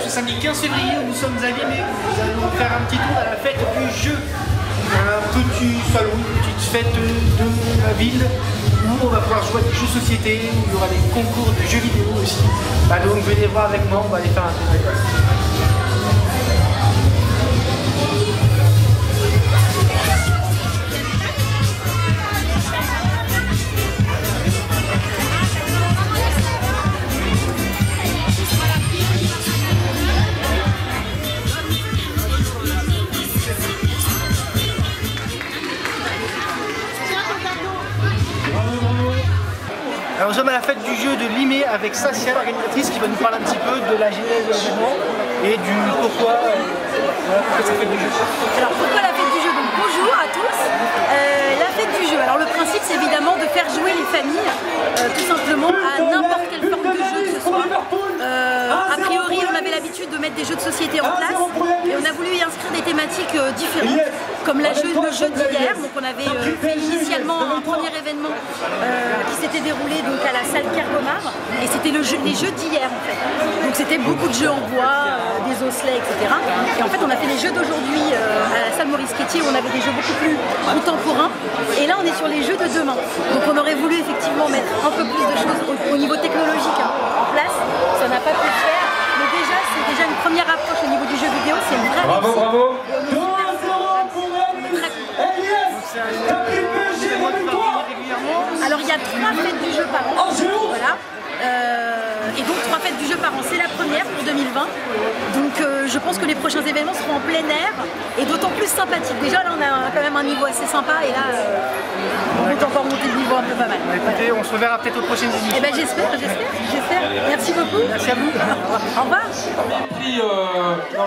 ce samedi 15 février où nous sommes à Limay. Nous allons faire un petit tour à la fête du jeu. Un petit salon, une petite fête de la ville où on va pouvoir jouer à des jeux de société, où il y aura des concours de jeux vidéo aussi. Bah donc venez voir avec moi, on va aller faire un tour. Alors nous sommes à la fête du jeu de Limay avec Sasia, l'organisatrice, qui va nous parler un petit peu de la genèse de l'événement et du pourquoi, cette fête du jeu. Alors pourquoi la fête du jeu? Donc bonjour à tous. La fête du jeu, alors le principe c'est évidemment de faire jouer les familles tout simplement à n'importe quelle forme de jeu que ce soit. A priori on avait l'habitude de mettre des jeux de société en place et on a voulu y inscrire des thématiques différentes comme le jeu d'hier. Donc on avait fait initialement un premier événement qui s'était déroulé donc à la salle Kergomar et c'était les jeux d'hier en fait. Donc c'était beaucoup de jeux en bois, des osselets, etc. Et en fait on a fait les jeux d'aujourd'hui à la salle Maurice Quétier où on avait des jeux beaucoup plus contemporains et là on est sur les jeux de demain. Donc on aurait voulu effectivement mettre un peu plus de choses au niveau technologique en place, ça n'a pas pu se faire, mais déjà c'est déjà une première approche au niveau du jeu vidéo, c'est une vraie bravo, réussite. bravo. Alors il y a 3 fêtes du jeu par an, voilà. Et donc 3 fêtes du jeu par an, c'est la première pour 2020. Donc je pense que les prochains événements seront en plein air et d'autant plus sympathiques. Déjà là on a quand même un niveau assez sympa et là on peut encore monter le niveau un peu pas mal. Écoutez, on se reverra peut-être aux prochaines émissions. Eh ben j'espère. Merci beaucoup. Merci à vous. Au revoir.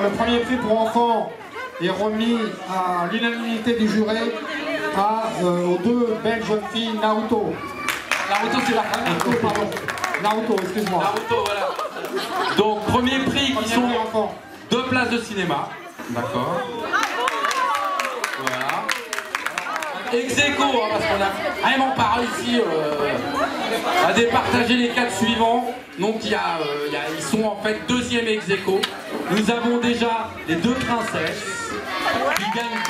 Le premier prix pour enfants est remis à l'unanimité du jury aux 2 belles jeunes filles Naruto. Naruto, c'est la Naruto, pardon. Naruto, excuse-moi. Naruto, voilà. Donc, premier prix qui sont 2 places de cinéma. D'accord. Voilà. Ex-aequo, parce qu'on a vraiment pas réussi à départager les 4 suivants. Donc, ils sont en fait 2e ex-aequo. Nous avons déjà les 2 princesses qui gagnent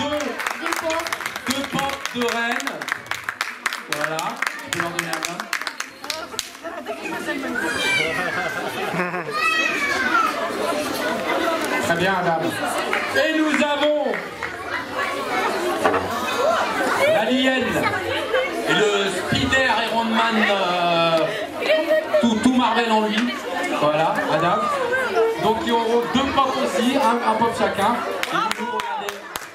2 portes de reine. Voilà. Je peux leur donner un main. Très bien, madame. Et nous avons l'Alien et le Spider Iron Man, tout Marvel en lui. Voilà, madame. Donc ils auront 2 pop aussi, un pop chacun. Et vous regardez.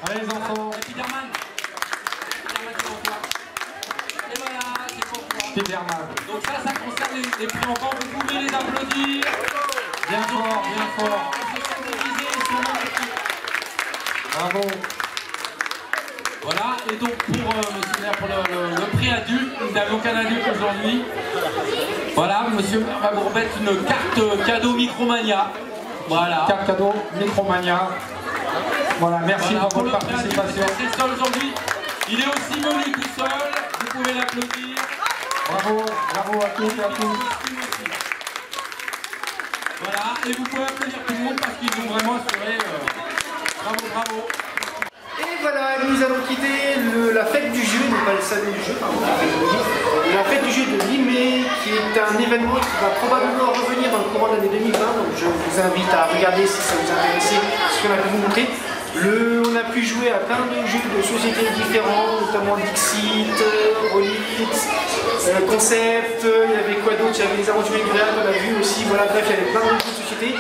Allez les enfants. Spider-Man. Et voilà, c'est pour toi. Spider-Man. Donc ça concerne les prix enfants, vous pouvez les applaudir. Bien fort, bien fort. Bravo. Voilà, et donc pour le prix adulte, nous n'avons qu'un adulte aujourd'hui. Voilà, monsieur va vous remettre une carte cadeau Micromania. Voilà. Carte cadeau Micromania. Voilà, merci Voilà, pour votre le prix adulte, participation. c'est seul aujourd'hui. Il est aussi venu tout seul, vous pouvez l'applaudir. Bravo, bravo à tous et à tous. Voilà, et vous pouvez applaudir tout le monde parce qu'ils ont vraiment assuré. Bravo, bravo. Et voilà, nous allons quitter la fête du jeu, non pas le salon du jeu, pardon, la fête du jeu de Limay, qui est un événement qui va probablement revenir dans le courant de l'année 2020, donc je vous invite à regarder si ça vous intéresse ce qu'on a pu vous montrer. On a pu jouer à plein de jeux de sociétés différents, notamment Dixit, Rolix, Concept, il y avait quoi d'autre? Il y avait les aventures agréables, on a vu aussi, voilà, bref, il y avait plein de jeux de société.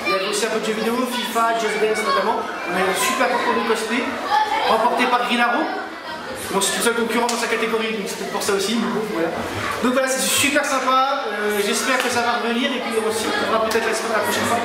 Il y avait aussi un peu de jeux vidéo, FIFA, Just Dance notamment. On a eu un super parcours de cosplay, remporté par Grilaro. Bon, c'est tout ça concurrent dans sa catégorie, donc c'était pour ça aussi. Voilà. Donc voilà, c'est super sympa. J'espère que ça va revenir et puis aussi on verra peut-être la prochaine fois.